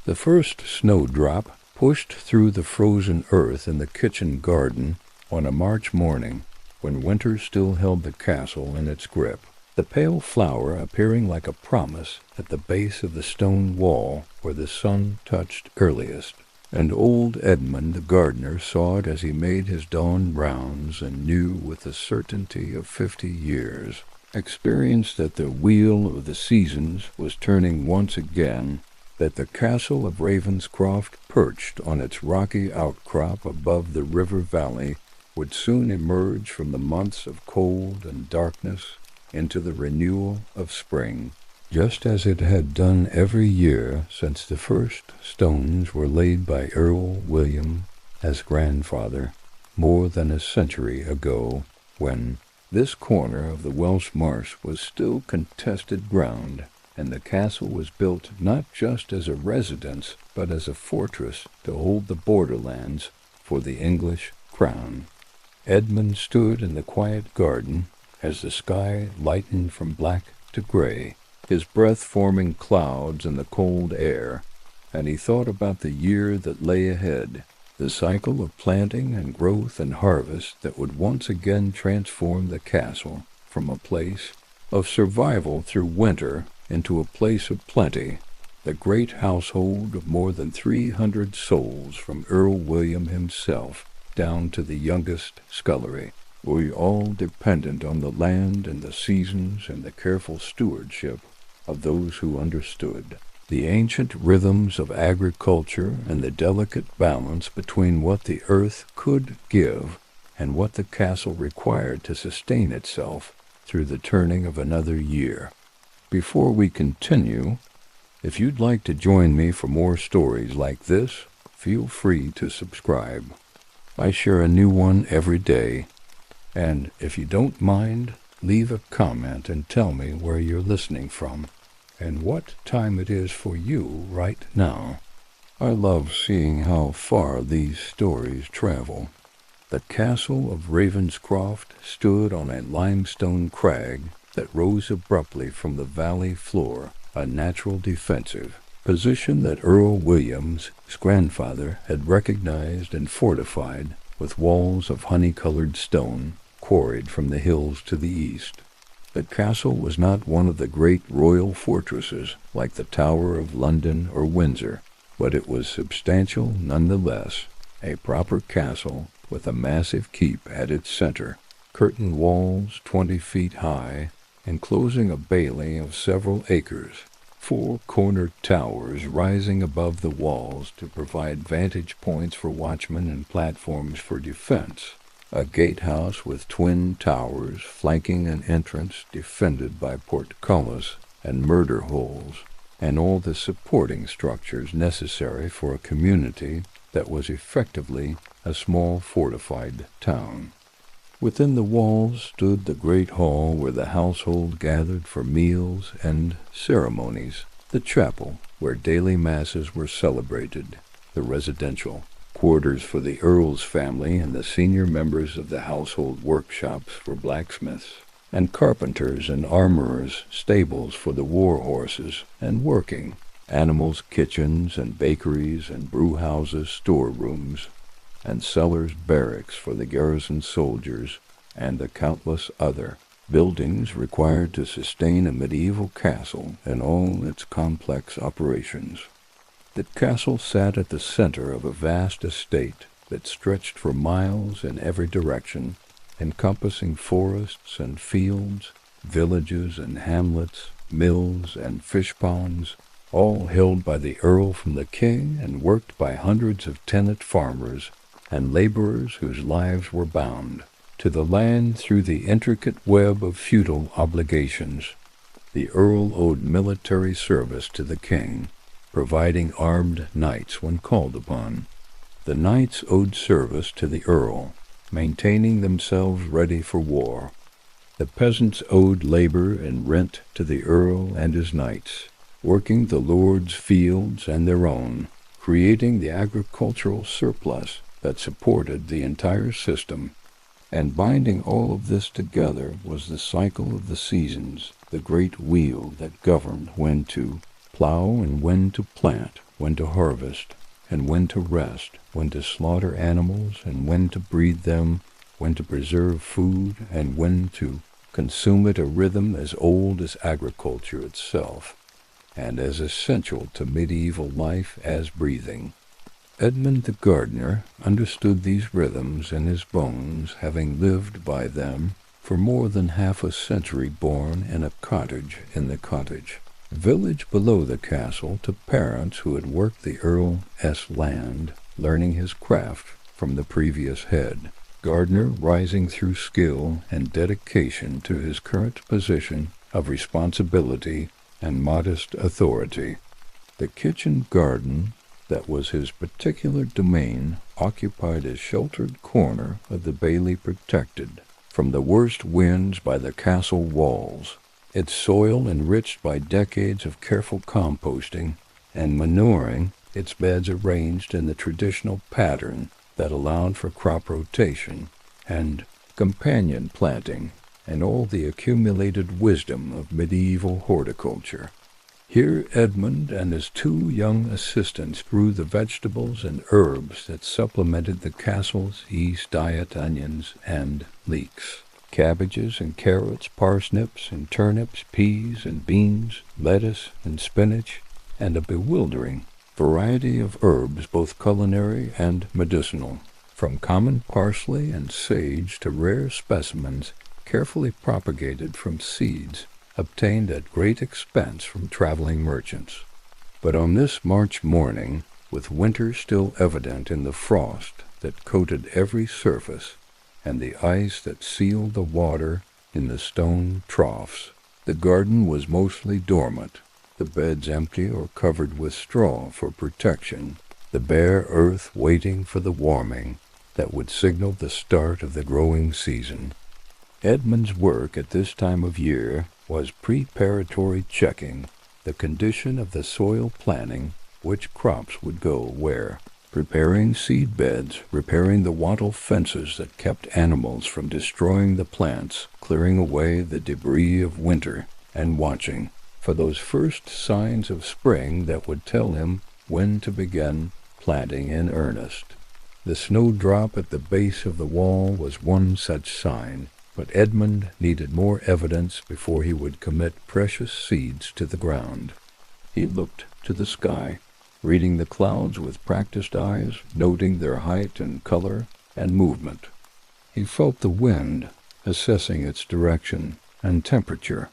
The first snowdrop pushed through the frozen earth in the kitchen garden on a March morning when winter still held the castle in its grip, the pale flower appearing like a promise at the base of the stone wall where the sun touched earliest. And old Edmund the gardener saw it as he made his dawn rounds and knew with the certainty of 50 years, experienced that the wheel of the seasons was turning once again, that the castle of Ravenscroft, perched on its rocky outcrop above the river valley, would soon emerge from the months of cold and darkness into the renewal of spring, just as it had done every year since the first stones were laid by Earl William as grandfather, more than a century ago, when this corner of the Welsh marsh was still contested ground, and the castle was built not just as a residence, but as a fortress to hold the borderlands for the English crown. Edmund stood in the quiet garden as the sky lightened from black to gray, his breath forming clouds in the cold air, and he thought about the year that lay ahead, the cycle of planting and growth and harvest that would once again transform the castle from a place of survival through winter into a place of plenty, the great household of more than 300 souls from Earl William himself down to the youngest scullery, we all dependent on the land and the seasons and the careful stewardship of those who understood the ancient rhythms of agriculture and the delicate balance between what the earth could give and what the castle required to sustain itself through the turning of another year. Before we continue, if you'd like to join me for more stories like this, feel free to subscribe. I share a new one every day, and if you don't mind, leave a comment and tell me where you're listening from and what time it is for you right now. I love seeing how far these stories travel. The castle of Ravenscroft stood on a limestone crag that rose abruptly from the valley floor, a natural defensive position that Earl William's grandfather had recognized and fortified with walls of honey-colored stone quarried from the hills to the east. The castle was not one of the great royal fortresses like the Tower of London or Windsor, but it was substantial nonetheless, a proper castle with a massive keep at its center, curtained walls 20 feet high, enclosing a bailey of several acres, 4 cornered towers rising above the walls to provide vantage points for watchmen and platforms for defense, a gatehouse with twin towers flanking an entrance defended by portcullis and murder holes, and all the supporting structures necessary for a community that was effectively a small fortified town. Within the walls stood the great hall where the household gathered for meals and ceremonies, the chapel where daily masses were celebrated, the residential quarters for the Earl's family and the senior members of the household workshops for blacksmiths, and carpenters and armorers, stables for the war horses and working animals, kitchens and bakeries and brewhouses, storerooms, and cellars, barracks for the garrison soldiers, and the countless other buildings required to sustain a medieval castle in all its complex operations. The castle sat at the center of a vast estate that stretched for miles in every direction, encompassing forests and fields, villages and hamlets, mills and fish ponds, all held by the Earl from the king and worked by hundreds of tenant farmers and laborers whose lives were bound to the land through the intricate web of feudal obligations. The Earl owed military service to the king, providing armed knights when called upon. The knights owed service to the Earl, maintaining themselves ready for war. The peasants owed labor and rent to the Earl and his knights, working the lord's fields and their own, creating the agricultural surplus that supported the entire system, and binding all of this together was the cycle of the seasons, the great wheel that governed when to plow and when to plant, when to harvest, and when to rest, when to slaughter animals, and when to breed them, when to preserve food, and when to consume it, a rhythm as old as agriculture itself, and as essential to medieval life as breathing. Edmund the gardener understood these rhythms in his bones, having lived by them for more than half a century, born in a cottage in the cottage village below the castle, to parents who had worked the Earl's land, learning his craft from the previous head. Gardener rising through skill and dedication to his current position of responsibility and modest authority. The kitchen garden that was his particular domain occupied a sheltered corner of the bailey, protected from the worst winds by the castle walls, its soil enriched by decades of careful composting and manuring, its beds arranged in the traditional pattern that allowed for crop rotation and companion planting, and all the accumulated wisdom of medieval horticulture. Here Edmund and his 2 young assistants grew the vegetables and herbs that supplemented the castle's East diet: onions and leeks, cabbages and carrots, parsnips and turnips, peas and beans, lettuce and spinach, and a bewildering variety of herbs, both culinary and medicinal, from common parsley and sage to rare specimens carefully propagated from seeds obtained at great expense from traveling merchants. But on this March morning, with winter still evident in the frost that coated every surface and the ice that sealed the water in the stone troughs, the garden was mostly dormant, the beds empty or covered with straw for protection, the bare earth waiting for the warming that would signal the start of the growing season. Edmund's work at this time of year was preparatory checking the condition of the soil, planning which crops would go where, preparing seed beds, repairing the wattle fences that kept animals from destroying the plants, clearing away the debris of winter, and watching for those first signs of spring that would tell him when to begin planting in earnest. The snowdrop at the base of the wall was one such sign, but Edmund needed more evidence before he would commit precious seeds to the ground. He looked to the sky, reading the clouds with practiced eyes, noting their height and color and movement. He felt the wind, assessing its direction and temperature.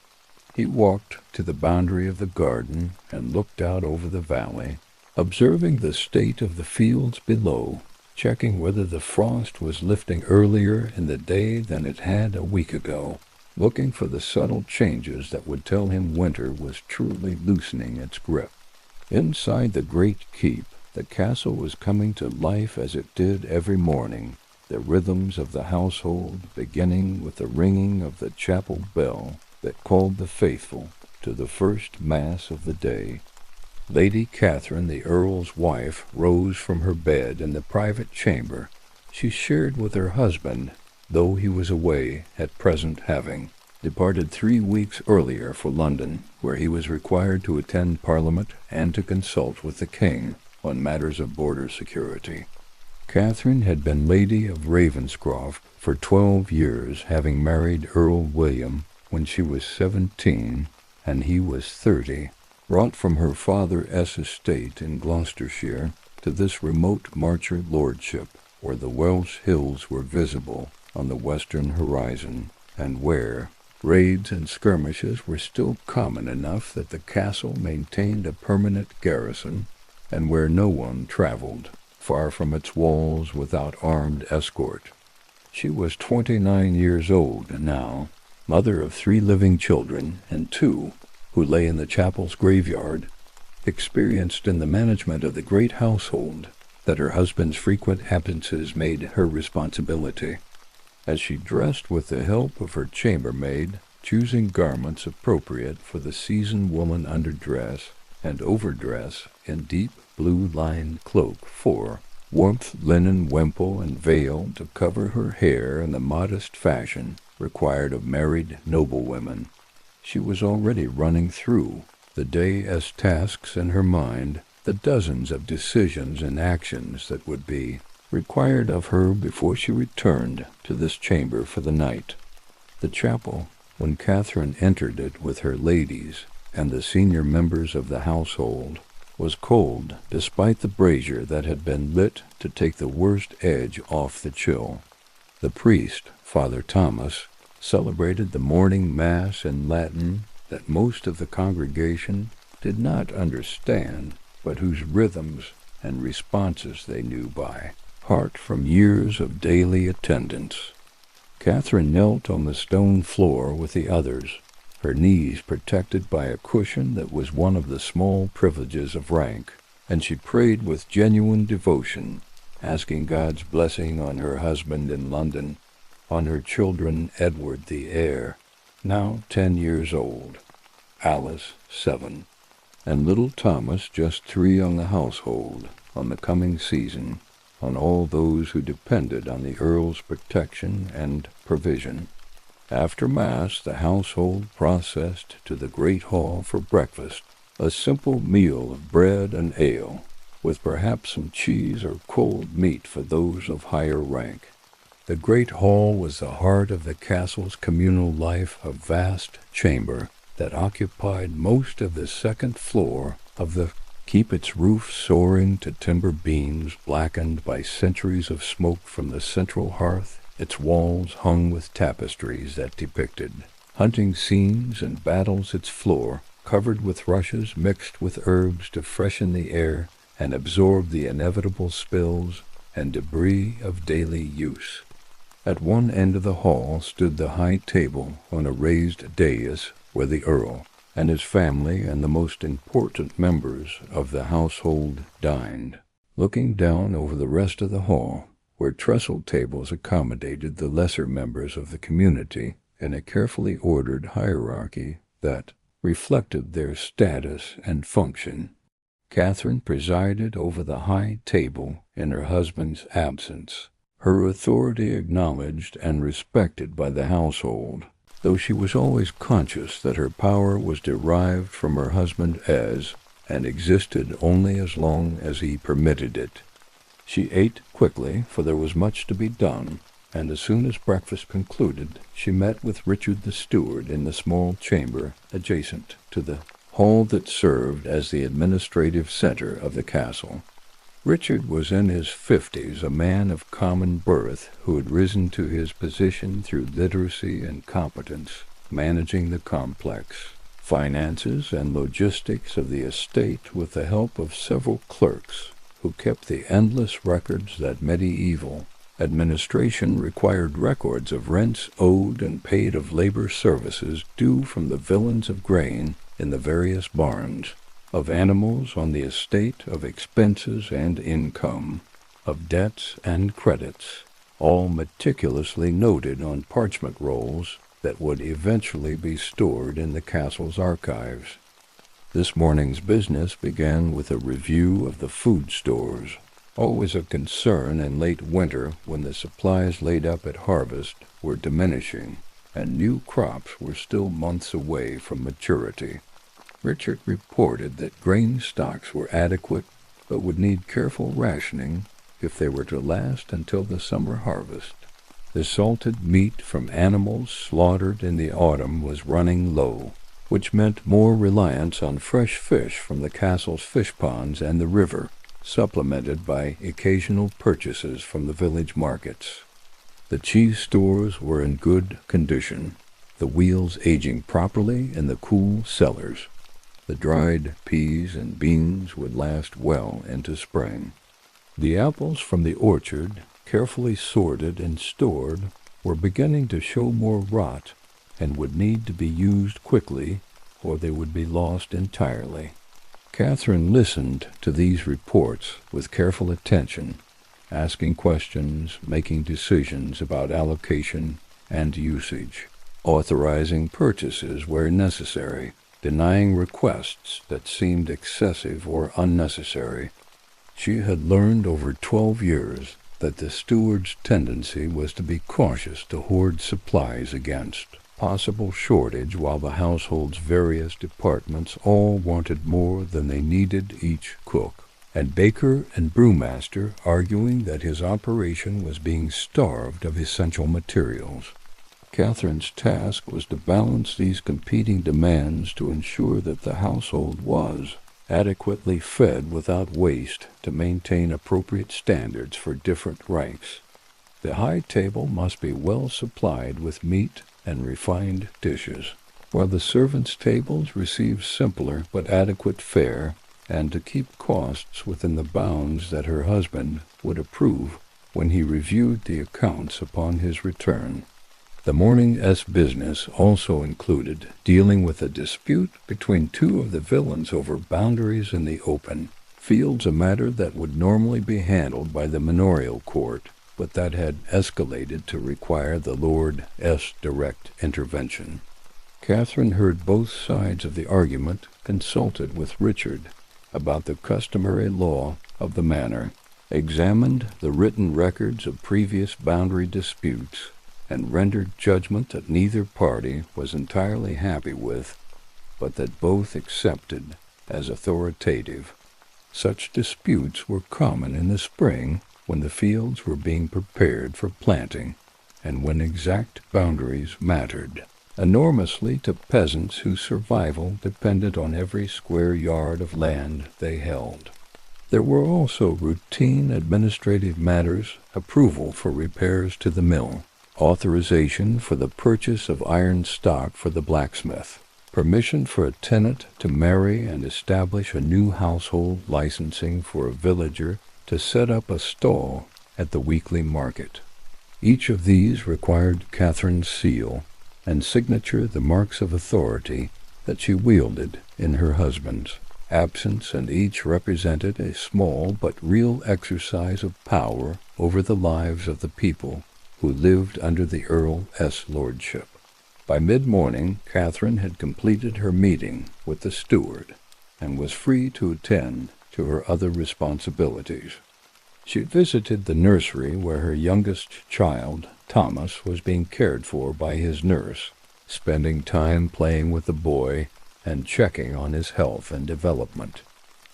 He walked to the boundary of the garden and looked out over the valley, observing the state of the fields below, checking whether the frost was lifting earlier in the day than it had a week ago, looking for the subtle changes that would tell him winter was truly loosening its grip. Inside the great keep, the castle was coming to life as it did every morning, the rhythms of the household beginning with the ringing of the chapel bell that called the faithful to the first mass of the day. Lady Catherine, the Earl's wife, rose from her bed in the private chamber she shared with her husband, though he was away at present, having departed 3 weeks earlier for London, where he was required to attend Parliament and to consult with the King on matters of border security. Catherine had been Lady of Ravenscroft for 12 years, having married Earl William when she was 17 and he was 30, brought from her father's estate in Gloucestershire to this remote Marcher lordship, where the Welsh hills were visible on the western horizon, and where raids and skirmishes were still common enough that the castle maintained a permanent garrison, and where no one traveled far from its walls without armed escort. She was 29 years old now, mother of 3 living children, and 2 who lay in the chapel's graveyard, experienced in the management of the great household that her husband's frequent absences made her responsibility. As she dressed with the help of her chambermaid, choosing garments appropriate for the season, woman underdress and overdress in deep blue-lined cloak for warmth, linen wimple and veil to cover her hair in the modest fashion required of married noblewomen, she was already running through the day as tasks in her mind, the dozens of decisions and actions that would be required of her before she returned to this chamber for the night. The chapel, when Catherine entered it with her ladies and the senior members of the household, was cold despite the brazier that had been lit to take the worst edge off the chill. The priest, Father Thomas, celebrated the morning mass in Latin that most of the congregation did not understand, but whose rhythms and responses they knew by heart from years of daily attendance. Catherine knelt on the stone floor with the others, her knees protected by a cushion that was one of the small privileges of rank, and she prayed with genuine devotion, asking God's blessing on her husband in London, on her children Edward the heir, now 10 years old, Alice 7, and little Thomas just 3 on the household, on the coming season, on all those who depended on the Earl's protection and provision. After Mass, the household processed to the great hall for breakfast, a simple meal of bread and ale, with perhaps some cheese or cold meat for those of higher rank. The great hall was the heart of the castle's communal life, a vast chamber that occupied most of the second floor of the keep, its roof soaring to timber beams blackened by centuries of smoke from the central hearth, its walls hung with tapestries that depicted hunting scenes and battles, its floor covered with rushes mixed with herbs to freshen the air and absorb the inevitable spills and debris of daily use. At one end of the hall stood the high table on a raised dais where the Earl and his family and the most important members of the household dined. Looking down over the rest of the hall, where trestle tables accommodated the lesser members of the community in a carefully ordered hierarchy that reflected their status and function, Catherine presided over the high table in her husband's absence, her authority acknowledged and respected by the household, though she was always conscious that her power was derived from her husband and existed only as long as he permitted it. She ate quickly, for there was much to be done, and as soon as breakfast concluded, she met with Richard the steward in the small chamber adjacent to the hall that served as the administrative center of the castle. Richard was in his 50s, a man of common birth who had risen to his position through literacy and competence, managing the complex finances and logistics of the estate with the help of several clerks who kept the endless records that medieval administration required, records of rents owed and paid, of labor services due from the villains of grain in the various barns, of animals on the estate, of expenses and income, of debts and credits, all meticulously noted on parchment rolls that would eventually be stored in the castle's archives. This morning's business began with a review of the food stores, always a concern in late winter when the supplies laid up at harvest were diminishing and new crops were still months away from maturity. Richard reported that grain stocks were adequate but would need careful rationing if they were to last until the summer harvest. The salted meat from animals slaughtered in the autumn was running low, which meant more reliance on fresh fish from the castle's fish ponds and the river, supplemented by occasional purchases from the village markets. The cheese stores were in good condition, the wheels aging properly in the cool cellars. The dried peas and beans would last well into spring. The apples from the orchard, carefully sorted and stored, were beginning to show more rot and would need to be used quickly or they would be lost entirely. Catherine listened to these reports with careful attention, asking questions, making decisions about allocation and usage, authorizing purchases where necessary, denying requests that seemed excessive or unnecessary. She had learned over 12 years that the steward's tendency was to be cautious to hoard supplies against possible shortage, while the household's various departments all wanted more than they needed each cook, and baker and brewmaster arguing that his operation was being starved of essential materials. Catherine's task was to balance these competing demands to ensure that the household was adequately fed without waste, to maintain appropriate standards for different ranks. The high table must be well supplied with meat and refined dishes, while the servants' tables received simpler but adequate fare, and to keep costs within the bounds that her husband would approve when he reviewed the accounts upon his return. The morning's business also included dealing with a dispute between two of the villains over boundaries in the open fields, a matter that would normally be handled by the manorial court, but that had escalated to require the Lord's direct intervention. Catherine heard both sides of the argument, consulted with Richard about the customary law of the manor, examined the written records of previous boundary disputes, and rendered judgment that neither party was entirely happy with, but that both accepted as authoritative. Such disputes were common in the spring, when the fields were being prepared for planting, and when exact boundaries mattered enormously to peasants whose survival depended on every square yard of land they held. There were also routine administrative matters: approval for repairs to the mill, authorization for the purchase of iron stock for the blacksmith, permission for a tenant to marry and establish a new household, licensing for a villager to set up a stall at the weekly market. Each of these required Catherine's seal and signature, the marks of authority that she wielded in her husband's absence, and each represented a small but real exercise of power over the lives of the people who lived under the Earl's lordship. By mid-morning, Catherine had completed her meeting with the steward, and was free to attend to her other responsibilities. She visited the nursery where her youngest child, Thomas, was being cared for by his nurse, spending time playing with the boy and checking on his health and development.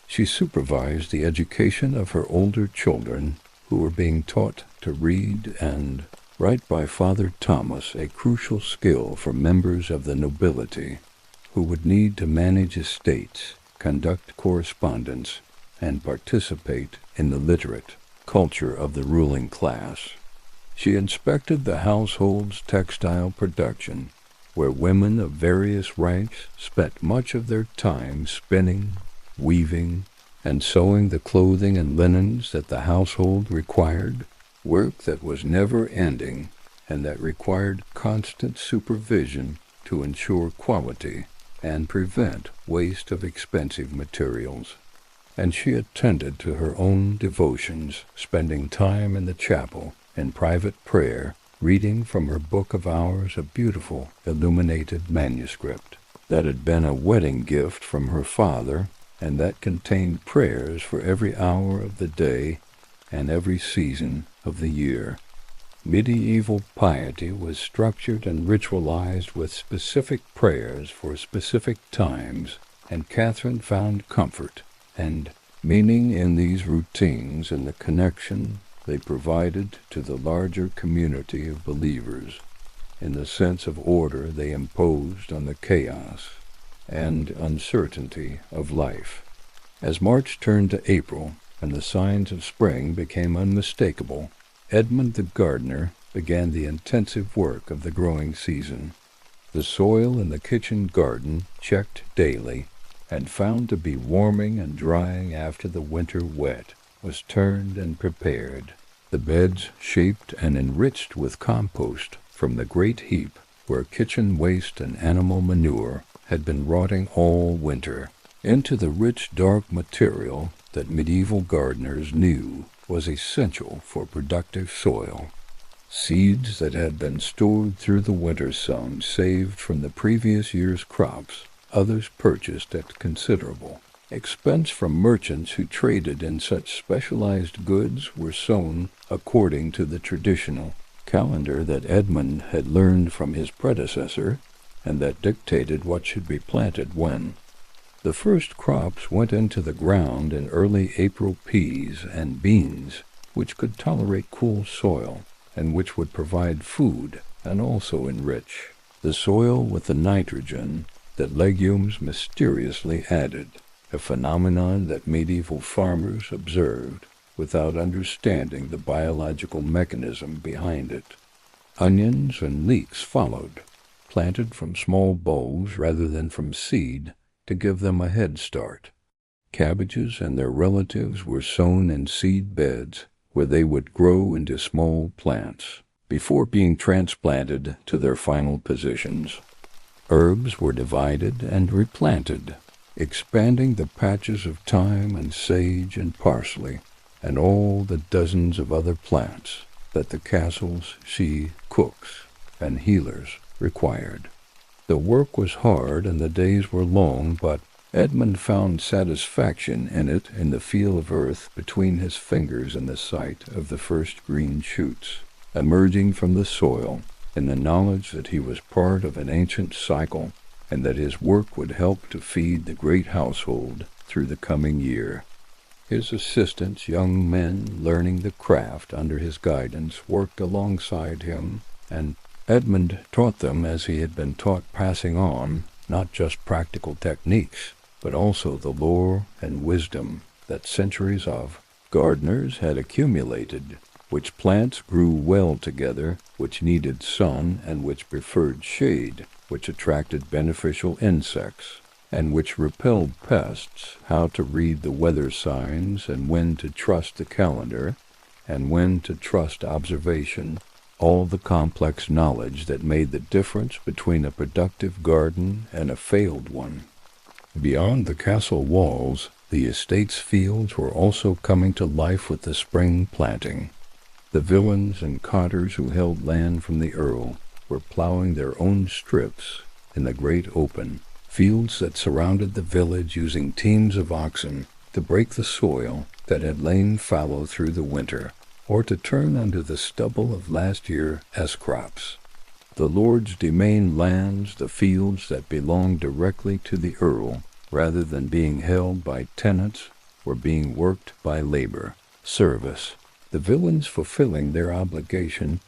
She supervised the education of her older children, who were being taught to read and write by Father Thomas, a crucial skill for members of the nobility who would need to manage estates, conduct correspondence, and participate in the literate culture of the ruling class. She inspected the household's textile production, where women of various ranks spent much of their time spinning, weaving, and sewing the clothing and linens that the household required, work that was never-ending and that required constant supervision to ensure quality and prevent waste of expensive materials. And she attended to her own devotions, spending time in the chapel in private prayer, reading from her book of hours, a beautiful illuminated manuscript that had been a wedding gift from her father, and that contained prayers for every hour of the day and every season of the year. Medieval piety was structured and ritualized with specific prayers for specific times, and Catherine found comfort and meaning in these routines and the connection they provided to the larger community of believers, in the sense of order they imposed on the chaos and uncertainty of life. As March turned to April, and the signs of spring became unmistakable, Edmund the gardener began the intensive work of the growing season. The soil in the kitchen garden, checked daily, and found to be warming and drying after the winter wet, was turned and prepared. The beds shaped and enriched with compost from the great heap where kitchen waste and animal manure had been rotting all winter, into the rich dark material that medieval gardeners knew was essential for productive soil. Seeds that had been stored through the winter sun, saved from the previous year's crops, others purchased at considerable expense from merchants who traded in such specialized goods, were sown according to the traditional calendar that Edmund had learned from his predecessor, and that dictated what should be planted when. The first crops went into the ground in early April: peas and beans, which could tolerate cool soil, and which would provide food and also enrich the soil with the nitrogen that legumes mysteriously added, a phenomenon that medieval farmers observed without understanding the biological mechanism behind it. Onions and leeks followed, planted from small bulbs rather than from seed to give them a head start. Cabbages and their relatives were sown in seed beds where they would grow into small plants before being transplanted to their final positions. Herbs were divided and replanted, expanding the patches of thyme and sage and parsley and all the dozens of other plants that the castle's cooks and healers required. The work was hard and the days were long, but Edmund found satisfaction in it, in the feel of earth between his fingers and the sight of the first green shoots emerging from the soil, in the knowledge that he was part of an ancient cycle and that his work would help to feed the great household through the coming year. His assistants, young men learning the craft under his guidance, worked alongside him, and Edmund taught them as he had been taught, passing on not just practical techniques, but also the lore and wisdom that centuries of gardeners had accumulated, which plants grew well together, which needed sun and which preferred shade, which attracted beneficial insects, and which repelled pests, how to read the weather signs and when to trust the calendar and when to trust observation, all the complex knowledge that made the difference between a productive garden and a failed one. Beyond the castle walls, the estate's fields were also coming to life with the spring planting. The villeins and cotters who held land from the earl were plowing their own strips in the great open fields that surrounded the village, using teams of oxen to break the soil that had lain fallow through the winter, or to turn under the stubble of last year's crops. The lord's demesne lands, the fields that belonged directly to the earl, rather than being held by tenants, were being worked by labor, service, the villeins fulfilling their obligation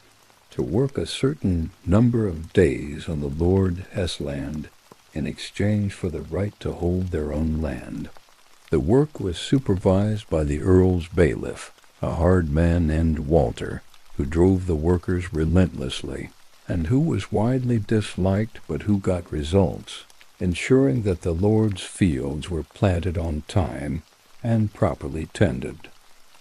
to work a certain number of days on the lord's land in exchange for the right to hold their own land. The work was supervised by the earl's bailiff, a hard man named Walter, who drove the workers relentlessly, and who was widely disliked but who got results, ensuring that the lord's fields were planted on time and properly tended.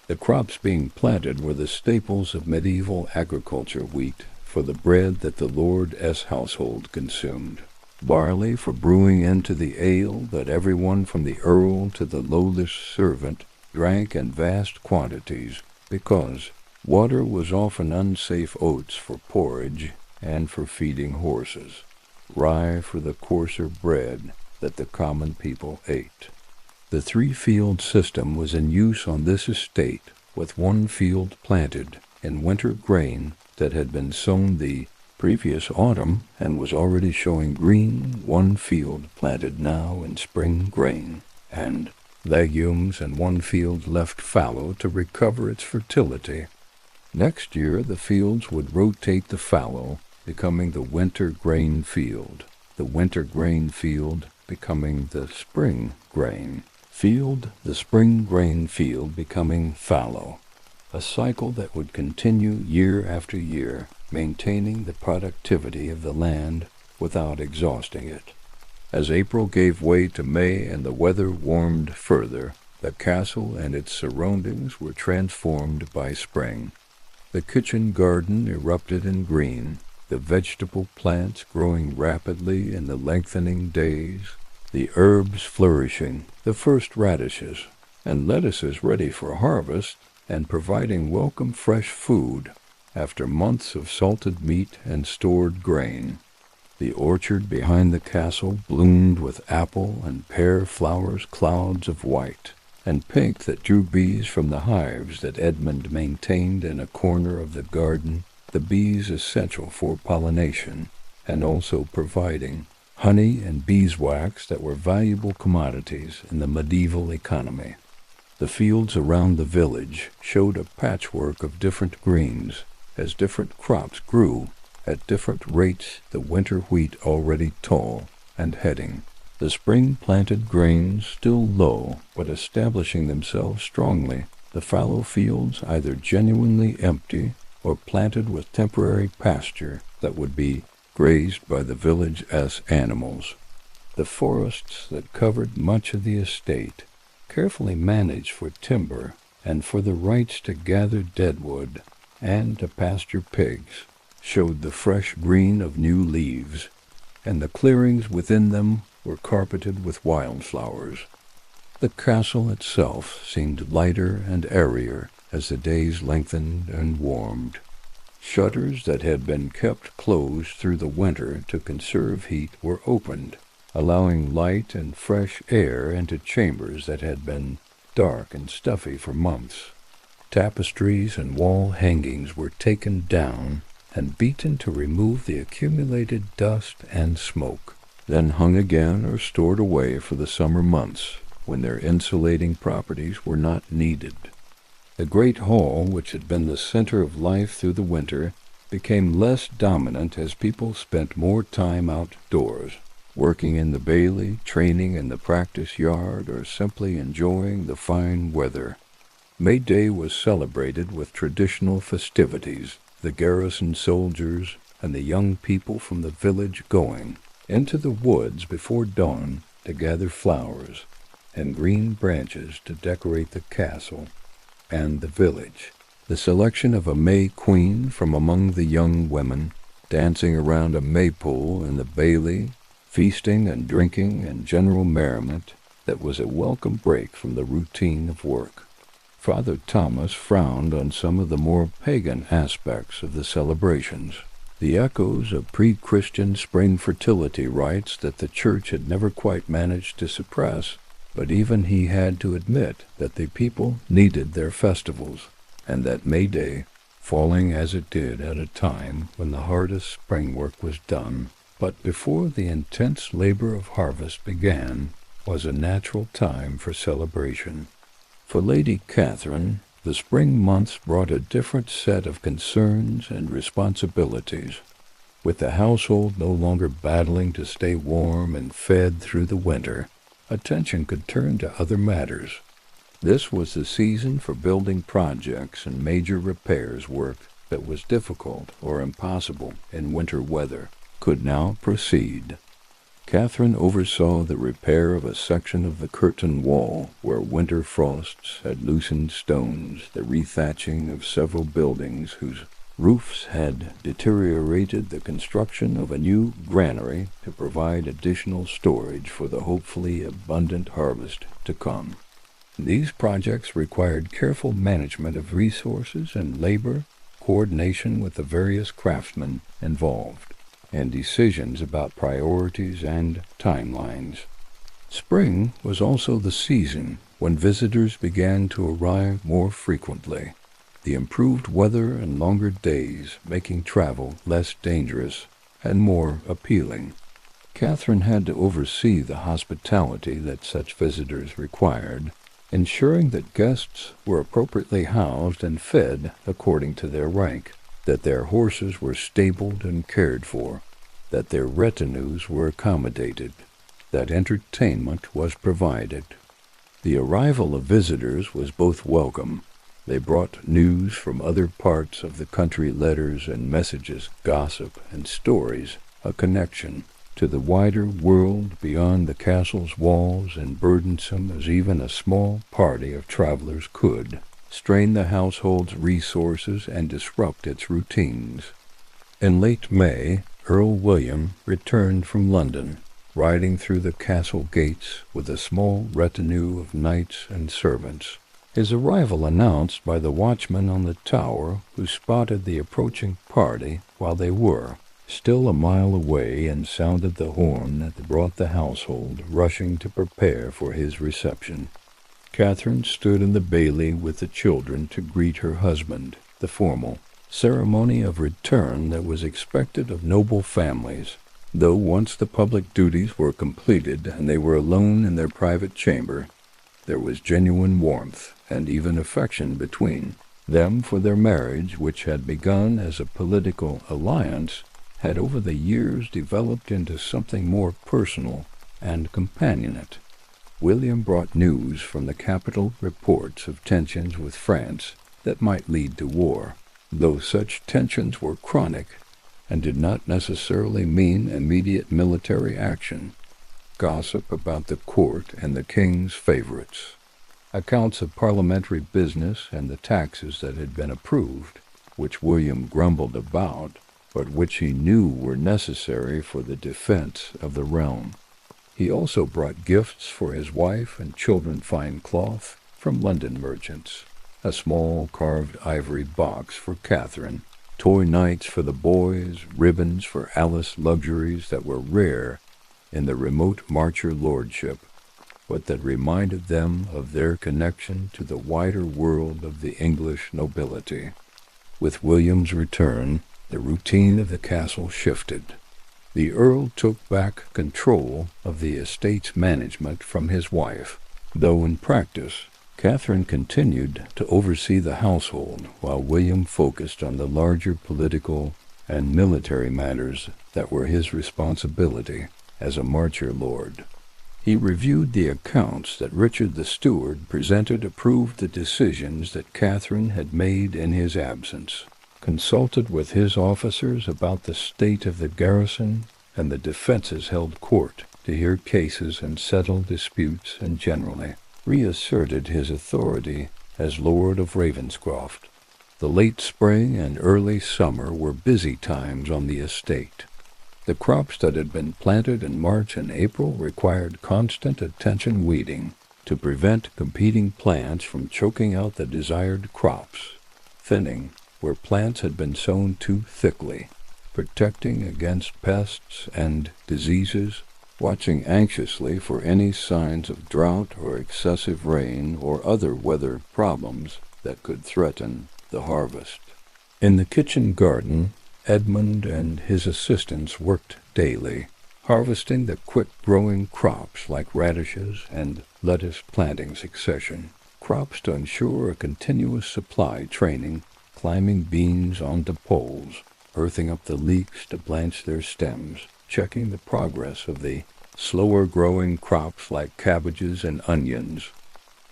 The crops being planted were the staples of medieval agriculture: wheat for the bread that the lord's household consumed, barley for brewing into the ale that everyone from the earl to the lowest servant drank in vast quantities, because water was often unsafe oats for porridge and for feeding horses, rye for the coarser bread that the common people ate. The three-field system was in use on this estate, with one field planted in winter grain that had been sown the previous autumn and was already showing green, one field planted now in spring grain, and legumes and one field left fallow to recover its fertility. Next year the fields would rotate the fallow, becoming the winter grain field, the winter grain field becoming the spring grain field, the spring grain field becoming fallow, a cycle that would continue year after year, maintaining the productivity of the land without exhausting it. As April gave way to May and the weather warmed further, the castle and its surroundings were transformed by spring. The kitchen garden erupted in green, the vegetable plants growing rapidly in the lengthening days, the herbs flourishing, the first radishes and lettuces ready for harvest, and providing welcome fresh food after months of salted meat and stored grain. The orchard behind the castle bloomed with apple and pear flowers, clouds of white and pink that drew bees from the hives that Edmund maintained in a corner of the garden the bees essential for pollination, and also providing honey and beeswax that were valuable commodities in the medieval economy. The fields around the village showed a patchwork of different greens, as different crops grew at different rates, the winter wheat already tall and heading, the spring-planted grains still low but establishing themselves strongly, the fallow fields either genuinely empty or planted with temporary pasture that would be grazed by the village as animals. The forests that covered much of the estate, carefully managed for timber and for the rights to gather deadwood and to pasture pigs, showed the fresh green of new leaves, and the clearings within them were carpeted with wildflowers. The castle itself seemed lighter and airier as the days lengthened and warmed. Shutters that had been kept closed through the winter to conserve heat were opened, allowing light and fresh air into chambers that had been dark and stuffy for months. Tapestries and wall hangings were taken down and beaten to remove the accumulated dust and smoke, then hung again or stored away for the summer months when their insulating properties were not needed. The great hall, which had been the center of life through the winter, became less dominant as people spent more time outdoors, working in the bailey, training in the practice yard, or simply enjoying the fine weather. May Day was celebrated with traditional festivities, the garrison soldiers and the young people from the village going into the woods before dawn to gather flowers and green branches to decorate the castle and the village. The selection of a May Queen from among the young women, dancing around a maypole in the bailey, feasting and drinking and general merriment that was a welcome break from the routine of work. Father Thomas frowned on some of the more pagan aspects of the celebrations, the echoes of pre-Christian spring fertility rites that the church had never quite managed to suppress, but even he had to admit that the people needed their festivals, and that May Day, falling as it did at a time when the hardest spring work was done, but before the intense labor of harvest began, was a natural time for celebration. For Lady Catherine, the spring months brought a different set of concerns and responsibilities. With the household no longer battling to stay warm and fed through the winter, attention could turn to other matters. This was the season for building projects and major repairs work that was difficult or impossible in winter weather could now proceed. Catherine oversaw the repair of a section of the curtain wall where winter frosts had loosened stones, the rethatching of several buildings whose roofs had deteriorated, the construction of a new granary to provide additional storage for the hopefully abundant harvest to come. These projects required careful management of resources and labor, coordination with the various craftsmen involved, and decisions about priorities and timelines. Spring was also the season when visitors began to arrive more frequently, the improved weather and longer days making travel less dangerous and more appealing. Catherine had to oversee the hospitality that such visitors required, ensuring that guests were appropriately housed and fed according to their rank, that their horses were stabled and cared for, that their retinues were accommodated, that entertainment was provided. The arrival of visitors was both welcome. They brought news from other parts of the country, letters and messages, gossip and stories, a connection to the wider world beyond the castle's walls, and burdensome as even a small party of travelers could, strain the household's resources and disrupt its routines. In late May, Earl William returned from London, riding through the castle gates with a small retinue of knights and servants. His arrival announced by the watchman on the tower, who spotted the approaching party while they were still a mile away and sounded the horn that brought the household rushing to prepare for his reception. Catherine stood in the bailey with the children to greet her husband, the formal, ceremony of return that was expected of noble families, though once the public duties were completed and they were alone in their private chamber, there was genuine warmth and even affection between them, for their marriage, which had begun as a political alliance, had over the years developed into something more personal and companionate. William brought news from the capital, reports of tensions with France that might lead to war, though such tensions were chronic and did not necessarily mean immediate military action. Gossip about the court and the king's favorites, accounts of parliamentary business and the taxes that had been approved, which William grumbled about, but which he knew were necessary for the defense of the realm. He also brought gifts for his wife and children, fine cloth from London merchants, a small carved ivory box for Catherine, toy knights for the boys, ribbons for Alice, luxuries that were rare in the remote Marcher lordship, but that reminded them of their connection to the wider world of the English nobility. With William's return, the routine of the castle shifted. The Earl took back control of the estate's management from his wife, though in practice Catherine continued to oversee the household, while William focused on the larger political and military matters that were his responsibility as a Marcher lord. He reviewed the accounts that Richard the Steward presented, approved the decisions that Catherine had made in his absence, consulted with his officers about the state of the garrison and the defenses, held court to hear cases and settle disputes, and generally reasserted his authority as Lord of Ravenscroft. The late spring and early summer were busy times on the estate. The crops that had been planted in March and April required constant attention, weeding to prevent competing plants from choking out the desired crops, thinning where plants had been sown too thickly, protecting against pests and diseases, watching anxiously for any signs of drought or excessive rain or other weather problems that could threaten the harvest. In the kitchen garden, Edmund and his assistants worked daily, harvesting the quick-growing crops like radishes and lettuce, planting succession, crops to ensure a continuous supply, training, climbing beans onto poles, earthing up the leeks to blanch their stems, checking the progress of the slower-growing crops like cabbages and onions.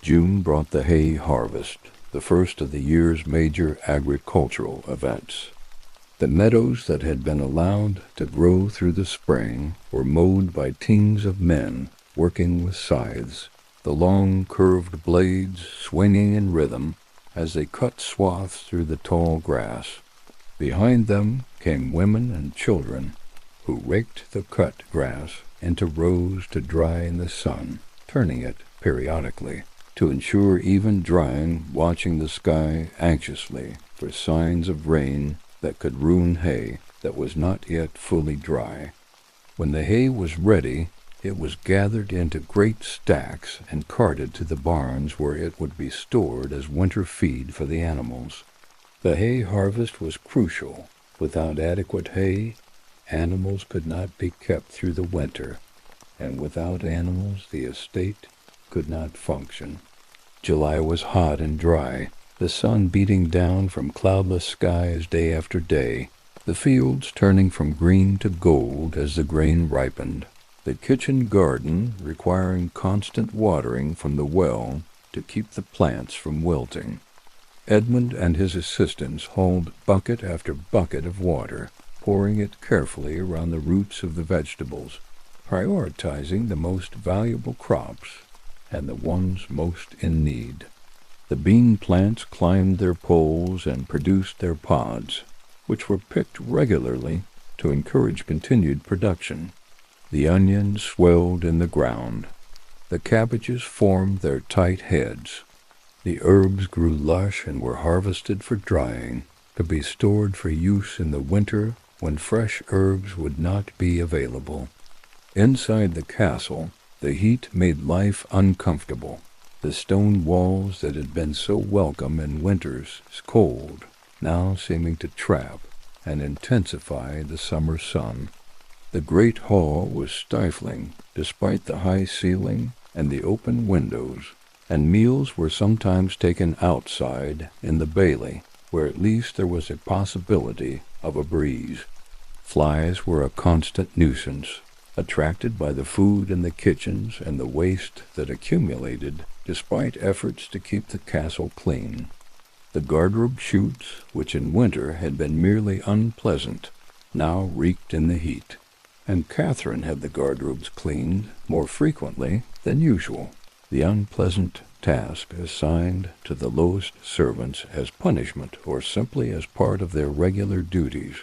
June brought the hay harvest, the first of the year's major agricultural events. The meadows that had been allowed to grow through the spring were mowed by teams of men working with scythes, the long curved blades swinging in rhythm as they cut swaths through the tall grass. Behind them came women and children who raked the cut grass into rows to dry in the sun, turning it periodically to ensure even drying, watching the sky anxiously for signs of rain that could ruin hay that was not yet fully dry. When the hay was ready, it was gathered into great stacks and carted to the barns, where it would be stored as winter feed for the animals. The hay harvest was crucial. Without adequate hay, animals could not be kept through the winter, and without animals the estate could not function. July was hot and dry, the sun beating down from cloudless skies day after day, the fields turning from green to gold as the grain ripened, the kitchen garden requiring constant watering from the well to keep the plants from wilting. Edmund and his assistants hauled bucket after bucket of water, pouring it carefully around the roots of the vegetables, prioritizing the most valuable crops and the ones most in need. The bean plants climbed their poles and produced their pods, which were picked regularly to encourage continued production. The onions swelled in the ground. The cabbages formed their tight heads. The herbs grew lush and were harvested for drying, to be stored for use in the winter when fresh herbs would not be available. Inside the castle, the heat made life uncomfortable. The stone walls that had been so welcome in winter's cold now seeming to trap and intensify the summer sun. The great hall was stifling, despite the high ceiling and the open windows, and meals were sometimes taken outside in the bailey, where at least there was a possibility of a breeze. Flies were a constant nuisance, attracted by the food in the kitchens and the waste that accumulated despite efforts to keep the castle clean. The guardrobe chutes, which in winter had been merely unpleasant, now reeked in the heat, and Catherine had the guardrobes cleaned more frequently than usual, the unpleasant task assigned to the lowest servants as punishment or simply as part of their regular duties.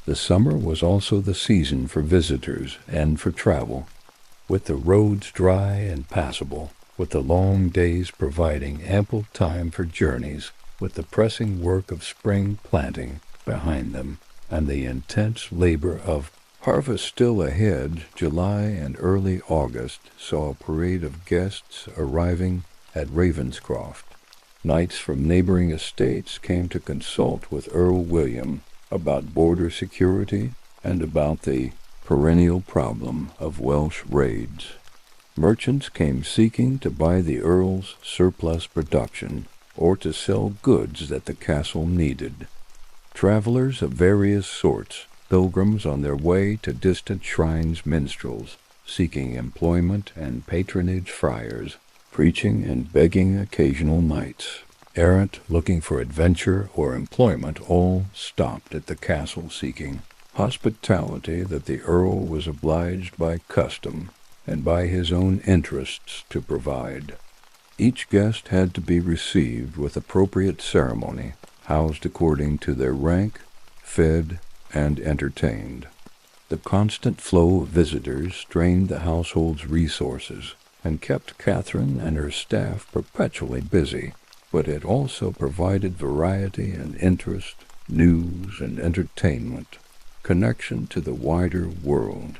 The summer was also the season for visitors and for travel, with the roads dry and passable, with the long days providing ample time for journeys, with the pressing work of spring planting behind them, and the intense labor of harvest still ahead. July and early August saw a parade of guests arriving at Ravenscroft. Knights from neighboring estates came to consult with Earl William about border security and about the perennial problem of Welsh raids. Merchants came seeking to buy the Earl's surplus production or to sell goods that the castle needed. Travelers of various sorts, pilgrims on their way to distant shrines, minstrels, seeking employment and patronage, friars, preaching and begging occasional knights, errant looking for adventure or employment, all stopped at the castle seeking hospitality that the Earl was obliged by custom and by his own interests to provide. Each guest had to be received with appropriate ceremony, housed according to their rank, fed, and entertained. The constant flow of visitors strained the household's resources and kept Catherine and her staff perpetually busy, but it also provided variety and interest, news and entertainment, connection to the wider world.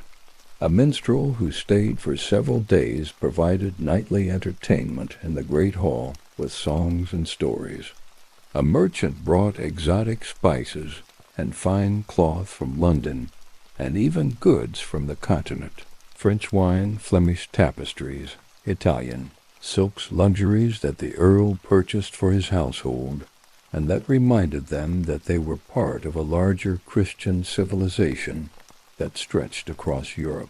A minstrel who stayed for several days provided nightly entertainment in the great hall with songs and stories. A merchant brought exotic spices and fine cloth from London, and even goods from the continent, French wine, Flemish tapestries, Italian, silks, luxuries that the Earl purchased for his household, and that reminded them that they were part of a larger Christian civilization that stretched across Europe.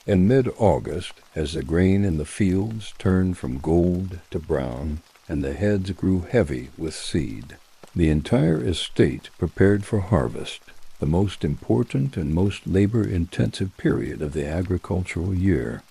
In mid-August, as the grain in the fields turned from gold to brown, and the heads grew heavy with seed, the entire estate prepared for harvest, the most important and most labor-intensive period of the agricultural year.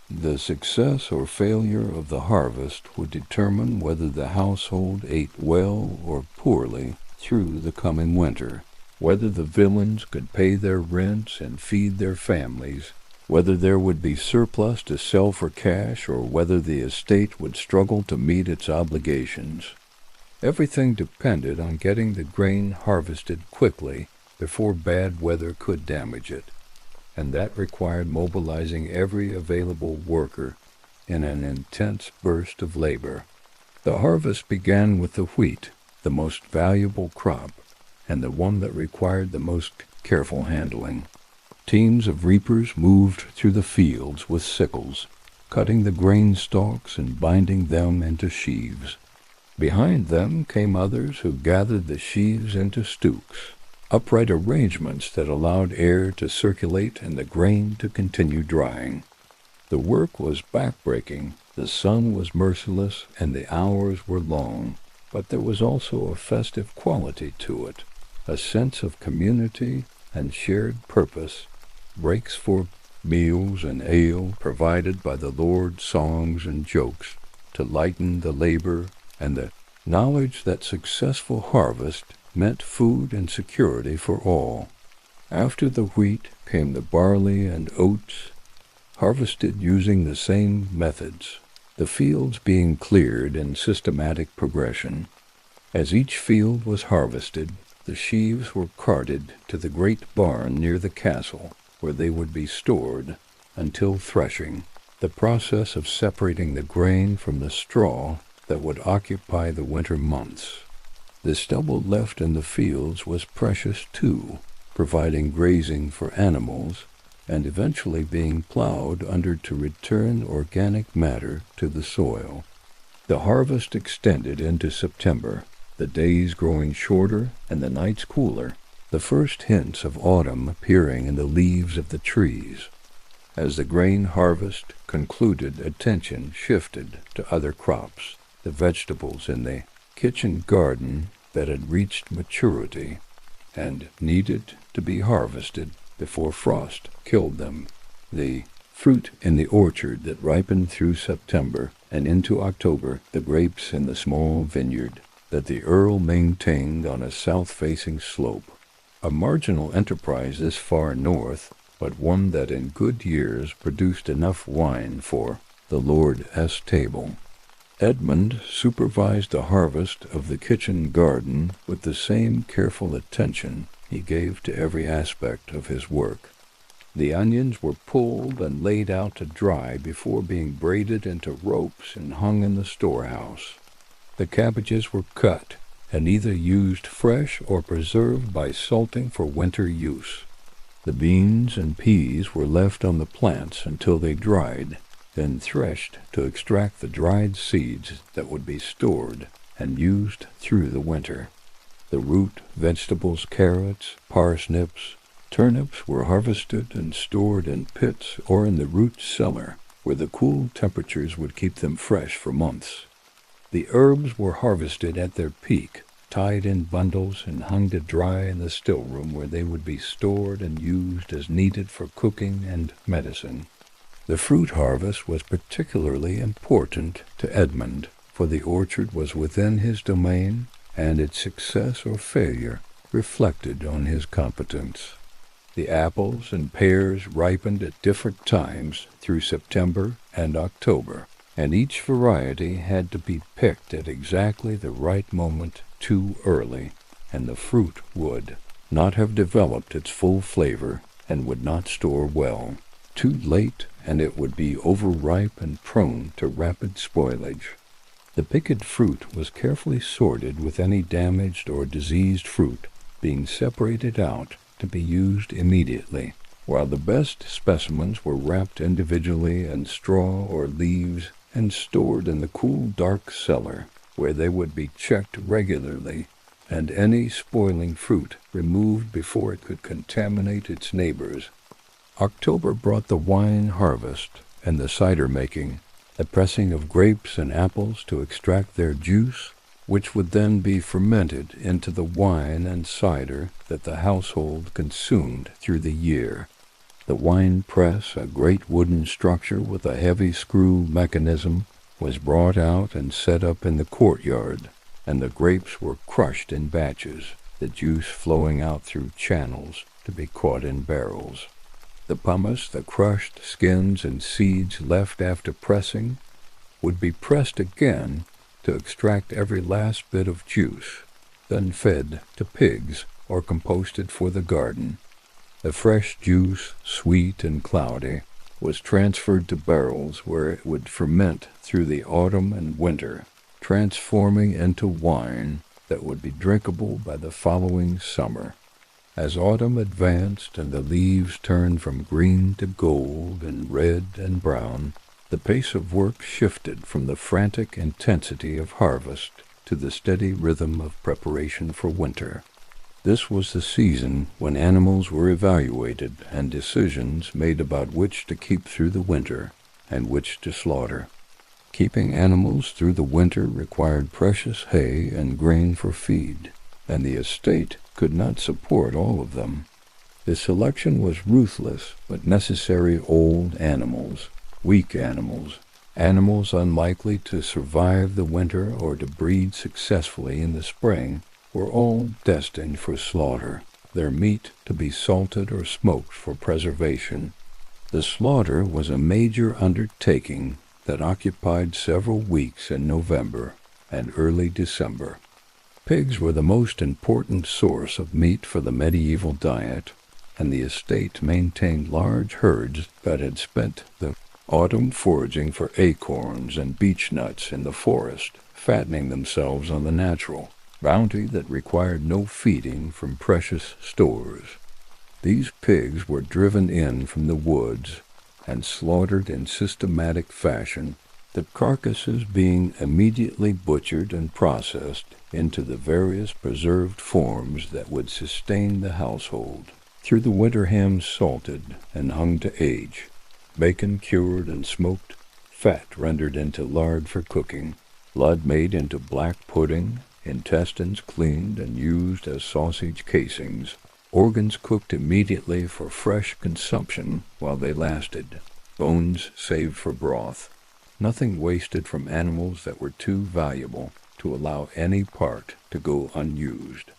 The success or failure of the harvest would determine whether the household ate well or poorly through the coming winter, whether the villains could pay their rents and feed their families, whether there would be surplus to sell for cash, or whether the estate would struggle to meet its obligations. Everything depended on getting the grain harvested quickly before bad weather could damage it, and that required mobilizing every available worker in an intense burst of labor. The harvest began with the wheat, the most valuable crop, and the one that required the most careful handling. Teams of reapers moved through the fields with sickles, cutting the grain stalks and binding them into sheaves. Behind them came others who gathered the sheaves into stooks, upright arrangements that allowed air to circulate and the grain to continue drying. The work was backbreaking, the sun was merciless, and the hours were long, but there was also a festive quality to it, a sense of community and shared purpose, breaks for meals and ale provided by the Lord's songs and jokes to lighten the labor, and the knowledge that successful harvest meant food and security for all. After the wheat came the barley and oats, harvested using the same methods, the fields being cleared in systematic progression. As each field was harvested, the sheaves were carted to the great barn near the castle, where they would be stored until threshing. The process of separating the grain from the straw that would occupy the winter months. The stubble left in the fields was precious too, providing grazing for animals, and eventually being plowed under to return organic matter to the soil. The harvest extended into September, the days growing shorter and the nights cooler, the first hints of autumn appearing in the leaves of the trees. As the grain harvest concluded, attention shifted to other crops, the vegetables in the kitchen garden that had reached maturity and needed to be harvested before frost killed them, the fruit in the orchard that ripened through September and into October, the grapes in the small vineyard that the Earl maintained on a south-facing slope, a marginal enterprise this far north, but one that in good years produced enough wine for the Lord S. table. Edmund supervised the harvest of the kitchen garden with the same careful attention he gave to every aspect of his work. The onions were pulled and laid out to dry before being braided into ropes and hung in the storehouse. The cabbages were cut and either used fresh or preserved by salting for winter use. The beans and peas were left on the plants until they dried, then threshed to extract the dried seeds that would be stored and used through the winter. The root vegetables, carrots, parsnips, turnips were harvested and stored in pits or in the root cellar, where the cool temperatures would keep them fresh for months. The herbs were harvested at their peak, tied in bundles and hung to dry in the still room, where they would be stored and used as needed for cooking and medicine. The fruit harvest was particularly important to Edmund, for the orchard was within his domain, and its success or failure reflected on his competence. The apples and pears ripened at different times through September and October, and each variety had to be picked at exactly the right moment too early, and the fruit would not have developed its full flavor and would not store well. Too late, and it would be overripe and prone to rapid spoilage. The picked fruit was carefully sorted, with any damaged or diseased fruit being separated out to be used immediately, while the best specimens were wrapped individually in straw or leaves and stored in the cool, dark cellar, where they would be checked regularly and any spoiling fruit removed before it could contaminate its neighbors. October brought the wine harvest and the cider making, the pressing of grapes and apples to extract their juice, which would then be fermented into the wine and cider that the household consumed through the year. The wine press, a great wooden structure with a heavy screw mechanism, was brought out and set up in the courtyard, and the grapes were crushed in batches, the juice flowing out through channels to be caught in barrels. The pumice, the crushed skins and seeds left after pressing, would be pressed again to extract every last bit of juice, then fed to pigs or composted for the garden. The fresh juice, sweet and cloudy, was transferred to barrels where it would ferment through the autumn and winter, transforming into wine that would be drinkable by the following summer. As autumn advanced and the leaves turned from green to gold and red and brown, the pace of work shifted from the frantic intensity of harvest to the steady rhythm of preparation for winter. This was the season when animals were evaluated and decisions made about which to keep through the winter and which to slaughter. Keeping animals through the winter required precious hay and grain for feed, and the estate could not support all of them. The selection was ruthless but necessary. Old animals, weak animals, animals unlikely to survive the winter or to breed successfully in the spring, were all destined for slaughter, their meat to be salted or smoked for preservation. The slaughter was a major undertaking that occupied several weeks in November and early December. Pigs were the most important source of meat for the medieval diet, and the estate maintained large herds that had spent the autumn foraging for acorns and beech nuts in the forest, fattening themselves on the natural bounty that required no feeding from precious stores. These pigs were driven in from the woods and slaughtered in systematic fashion, the carcasses being immediately butchered and processed into the various preserved forms that would sustain the household. Through the winter hams salted and hung to age, bacon cured and smoked, fat rendered into lard for cooking, blood made into black pudding, intestines cleaned and used as sausage casings, organs cooked immediately for fresh consumption while they lasted, bones saved for broth, nothing wasted from animals that were too valuable to allow any part to go unused.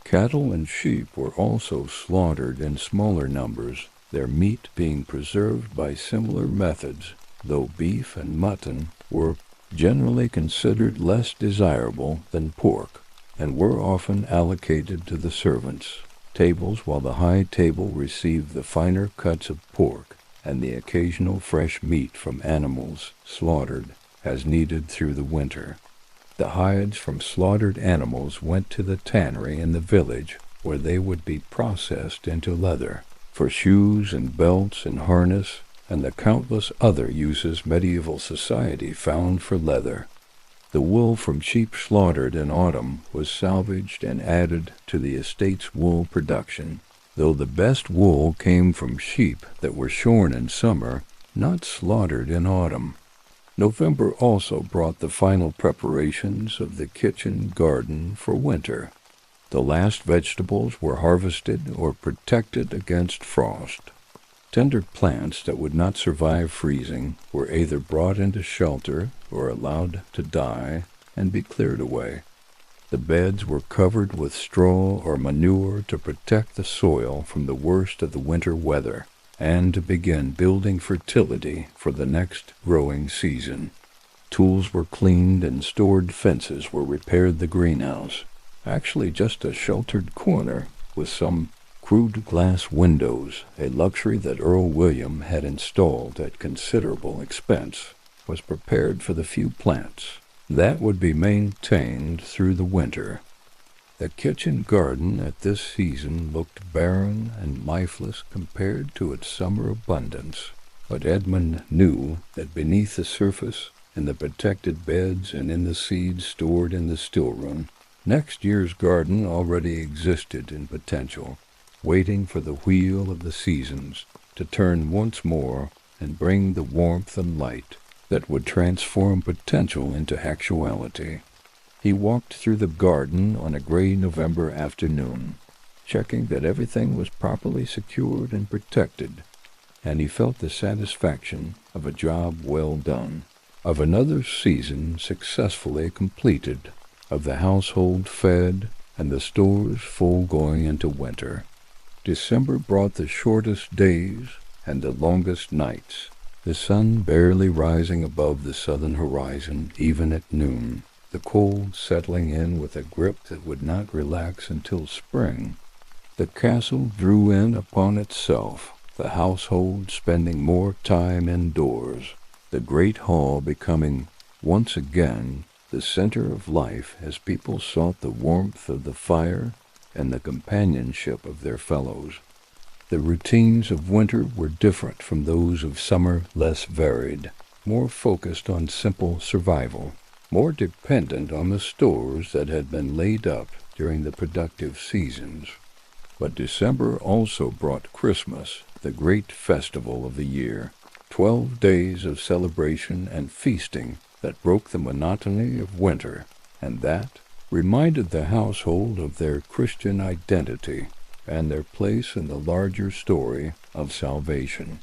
Cattle and sheep were also slaughtered in smaller numbers, their meat being preserved by similar methods, though beef and mutton were generally considered less desirable than pork, and were often allocated to the servants' tables, while the high table received the finer cuts of pork and the occasional fresh meat from animals slaughtered as needed through the winter. The hides from slaughtered animals went to the tannery in the village, where they would be processed into leather, for shoes and belts and harness, and the countless other uses medieval society found for leather. The wool from sheep slaughtered in autumn was salvaged and added to the estate's wool production, though the best wool came from sheep that were shorn in summer, not slaughtered in autumn. November also brought the final preparations of the kitchen garden for winter. The last vegetables were harvested or protected against frost. Tender plants that would not survive freezing were either brought into shelter or allowed to die and be cleared away. The beds were covered with straw or manure to protect the soil from the worst of the winter weather and to begin building fertility for the next growing season. Tools were cleaned and stored fences were repaired the greenhouse, actually just a sheltered corner with some crude glass windows, a luxury that Earl William had installed at considerable expense, was prepared for the few plants that would be maintained through the winter. The kitchen garden at this season looked barren and lifeless compared to its summer abundance, but Edmund knew that beneath the surface, in the protected beds and in the seeds stored in the stillroom, next year's garden already existed in potential, waiting for the wheel of the seasons to turn once more and bring the warmth and light that would transform potential into actuality. He walked through the garden on a gray November afternoon, checking that everything was properly secured and protected, and he felt the satisfaction of a job well done, of another season successfully completed, of the household fed and the stores full going into winter. December brought the shortest days and the longest nights, the sun barely rising above the southern horizon even at noon, the cold settling in with a grip that would not relax until spring. The castle drew in upon itself, the household spending more time indoors, the great hall becoming once again the center of life as people sought the warmth of the fire and the companionship of their fellows. The routines of winter were different from those of summer, less varied, more focused on simple survival, more dependent on the stores that had been laid up during the productive seasons. But December also brought Christmas, the great festival of the year, 12 days of celebration and feasting that broke the monotony of winter, and that reminded the household of their Christian identity and their place in the larger story of salvation.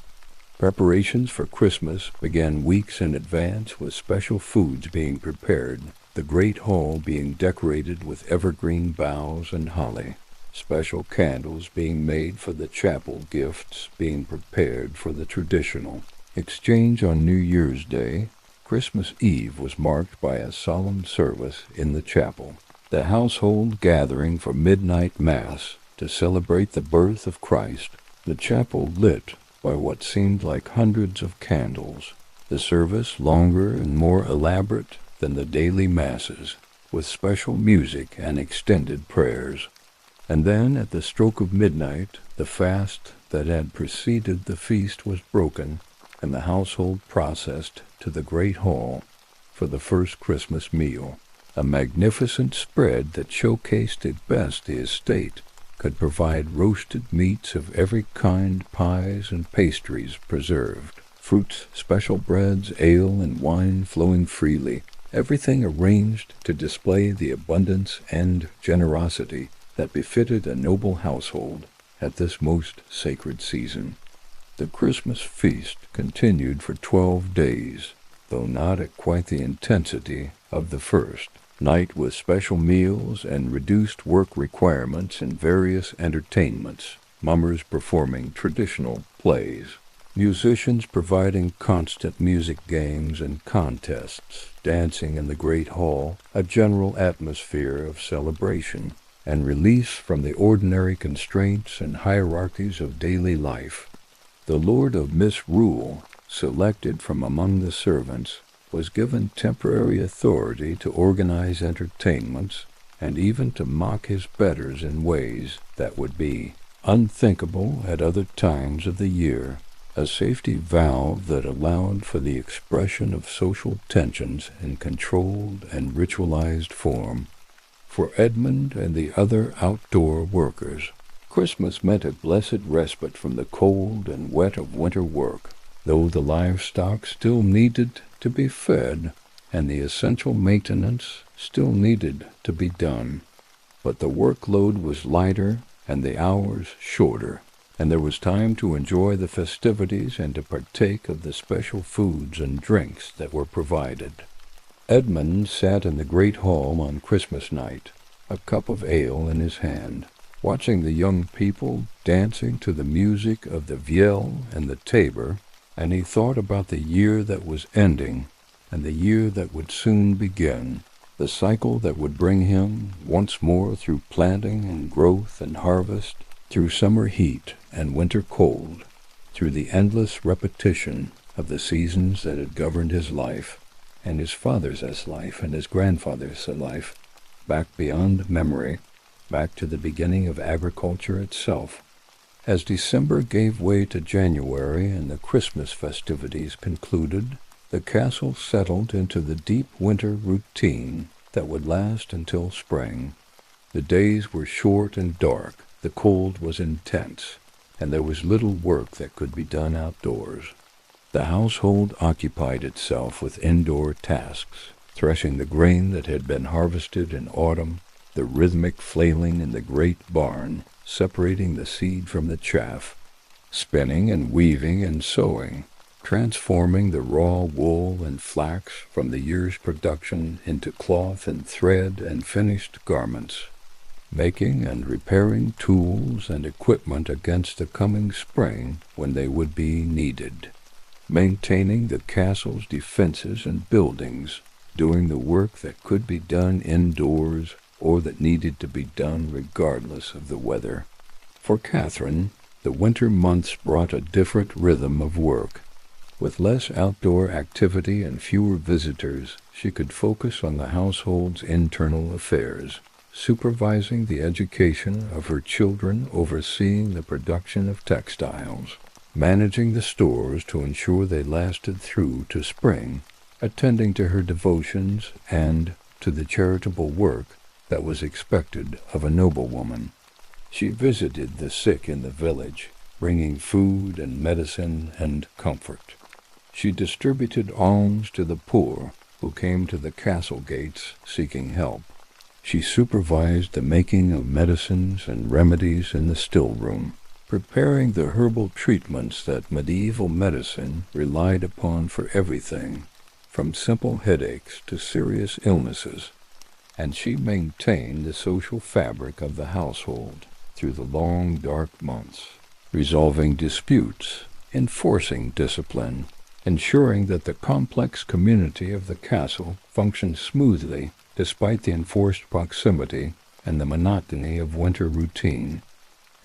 Preparations for Christmas began weeks in advance with special foods being prepared, the great hall being decorated with evergreen boughs and holly, special candles being made for the chapel, gifts being prepared for the traditional exchange on New Year's Day. Christmas Eve was marked by a solemn service in the chapel, the household gathering for midnight mass to celebrate the birth of Christ, the chapel lit by what seemed like hundreds of candles, the service longer and more elaborate than the daily masses, with special music and extended prayers. And then, at the stroke of midnight, the fast that had preceded the feast was broken, and the household processed to the great hall for the first Christmas meal. A magnificent spread that showcased at best the estate could provide roasted meats of every kind, pies and pastries preserved, fruits, special breads, ale and wine flowing freely, everything arranged to display the abundance and generosity that befitted a noble household at this most sacred season. The Christmas feast continued for 12 days, though not at quite the intensity of the first night, with special meals and reduced work requirements and various entertainments, mummers performing traditional plays, musicians providing constant music games and contests, dancing in the great hall, a general atmosphere of celebration, and release from the ordinary constraints and hierarchies of daily life. The Lord of Misrule, selected from among the servants, was given temporary authority to organize entertainments and even to mock his betters in ways that would be unthinkable at other times of the year, a safety valve that allowed for the expression of social tensions in controlled and ritualized form. For Edmund and the other outdoor workers, Christmas meant a blessed respite from the cold and wet of winter work, though the livestock still needed to be fed and the essential maintenance still needed to be done. But the workload was lighter and the hours shorter, and there was time to enjoy the festivities and to partake of the special foods and drinks that were provided. Edmund sat in the great hall on Christmas night, a cup of ale in his hand, watching the young people dancing to the music of the viol and the tabor, and he thought about the year that was ending and the year that would soon begin, the cycle that would bring him once more through planting and growth and harvest, through summer heat and winter cold, through the endless repetition of the seasons that had governed his life, and his father's life and his grandfather's life, back beyond memory, back to the beginning of agriculture itself. As December gave way to January and the Christmas festivities concluded, the castle settled into the deep winter routine that would last until spring. The days were short and dark, the cold was intense, and there was little work that could be done outdoors. The household occupied itself with indoor tasks, threshing the grain that had been harvested in autumn, the rhythmic flailing in the great barn, separating the seed from the chaff, spinning and weaving and sewing, transforming the raw wool and flax from the year's production into cloth and thread and finished garments, making and repairing tools and equipment against the coming spring when they would be needed, maintaining the castle's defenses and buildings, doing the work that could be done indoors or that needed to be done regardless of the weather. For Catherine, the winter months brought a different rhythm of work. With less outdoor activity and fewer visitors, she could focus on the household's internal affairs, supervising the education of her children, overseeing the production of textiles, managing the stores to ensure they lasted through to spring, attending to her devotions and to the charitable work that was expected of a noblewoman. She visited the sick in the village, bringing food and medicine and comfort. She distributed alms to the poor who came to the castle gates seeking help. She supervised the making of medicines and remedies in the still room, preparing the herbal treatments that medieval medicine relied upon for everything, from simple headaches to serious illnesses, and she maintained the social fabric of the household through the long, dark months, resolving disputes, enforcing discipline, ensuring that the complex community of the castle functioned smoothly despite the enforced proximity and the monotony of winter routine.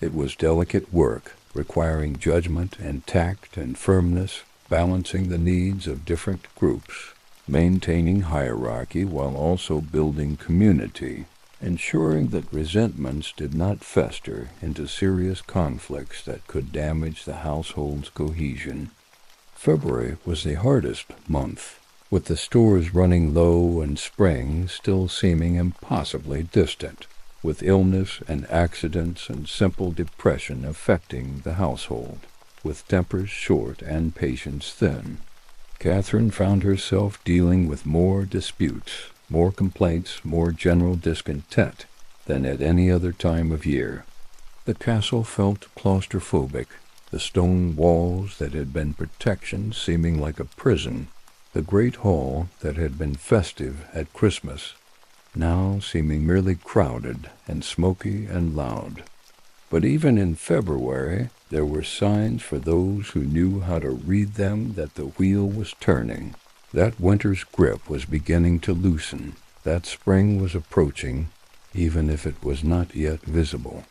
It was delicate work, requiring judgment and tact and firmness, balancing the needs of different groups, maintaining hierarchy while also building community, ensuring that resentments did not fester into serious conflicts that could damage the household's cohesion. February was the hardest month, with the stores running low and spring still seeming impossibly distant, with illness and accidents and simple depression affecting the household, with tempers short and patience thin. Catherine found herself dealing with more disputes, more complaints, more general discontent than at any other time of year. The castle felt claustrophobic, the stone walls that had been protection seeming like a prison, the great hall that had been festive at Christmas, now seeming merely crowded and smoky and loud. But even in February, there were signs for those who knew how to read them that the wheel was turning. That winter's grip was beginning to loosen. That spring was approaching, even if it was not yet visible.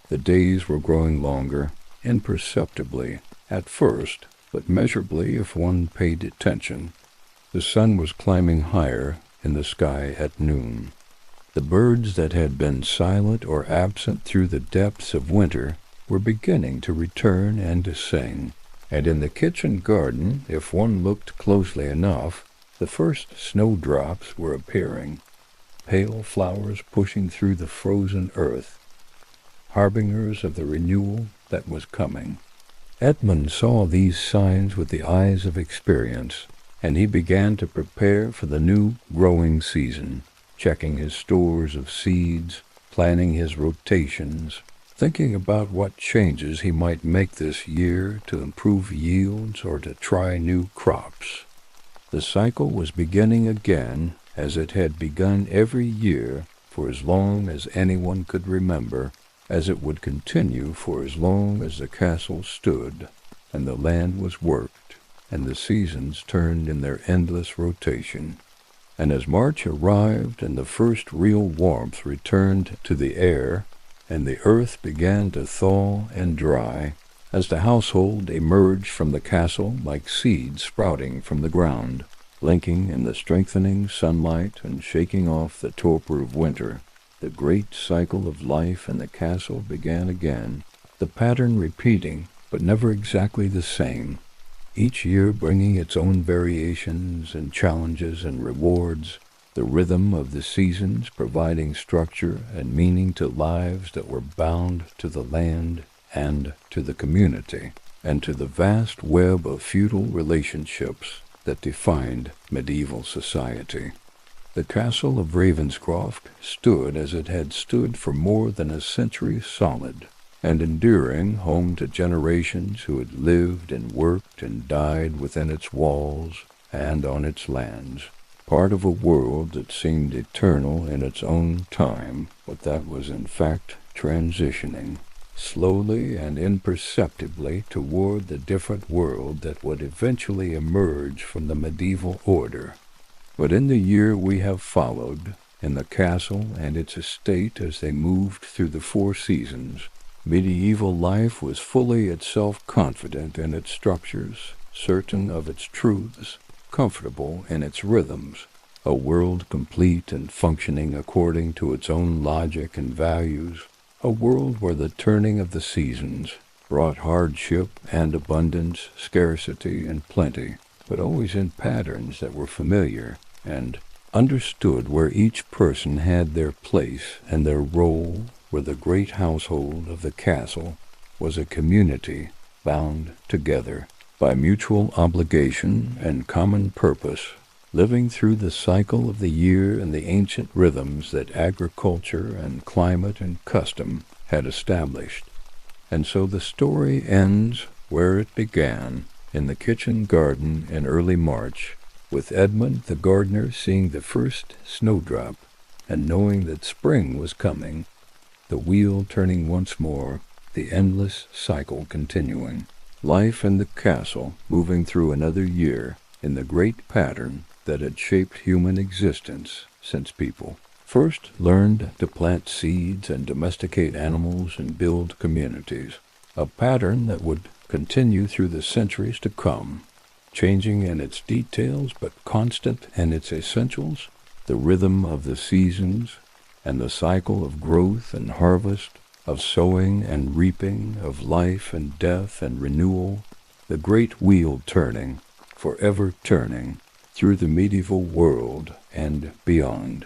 The days were growing longer, imperceptibly at first, but measurably if one paid attention. The sun was climbing higher in the sky at noon. The birds that had been silent or absent through the depths of winter were beginning to return and to sing, and in the kitchen garden, if one looked closely enough, the first snowdrops were appearing, pale flowers pushing through the frozen earth, harbingers of the renewal that was coming. Edmund saw these signs with the eyes of experience, and he began to prepare for the new growing season, checking his stores of seeds, planning his rotations, thinking about what changes he might make this year to improve yields or to try new crops. The cycle was beginning again, as it had begun every year for as long as anyone could remember, as it would continue for as long as the castle stood, and the land was worked, and the seasons turned in their endless rotation. And as March arrived and the first real warmth returned to the air, and the earth began to thaw and dry, as the household emerged from the castle like seeds sprouting from the ground, blinking in the strengthening sunlight and shaking off the torpor of winter, the great cycle of life in the castle began again, the pattern repeating, but never exactly the same, each year bringing its own variations and challenges and rewards, the rhythm of the seasons providing structure and meaning to lives that were bound to the land and to the community, and to the vast web of feudal relationships that defined medieval society. The castle of Ravenscroft stood as it had stood for more than a century solid, and enduring, home to generations who had lived and worked and died within its walls and on its lands, part of a world that seemed eternal in its own time, but that was in fact transitioning, slowly and imperceptibly toward the different world that would eventually emerge from the medieval order. But in the year we have followed, in the castle and its estate as they moved through the 4 seasons, medieval life was fully itself confident in its structures, certain of its truths, comfortable in its rhythms, a world complete and functioning according to its own logic and values, a world where the turning of the seasons brought hardship and abundance, scarcity and plenty, but always in patterns that were familiar and understood, where each person had their place and their role, where the great household of the castle was a community bound together by mutual obligation and common purpose, living through the cycle of the year and the ancient rhythms that agriculture and climate and custom had established. And so the story ends where it began, in the kitchen garden in early March, with Edmund the gardener seeing the first snowdrop and knowing that spring was coming, the wheel turning once more, the endless cycle continuing. Life in the castle moving through another year in the great pattern that had shaped human existence since people first learned to plant seeds and domesticate animals and build communities, a pattern that would continue through the centuries to come. changing in its details but constant in its essentials, the rhythm of the seasons, and the cycle of growth and harvest, of sowing and reaping, of life and death and renewal, the great wheel turning, forever turning, through the medieval world and beyond.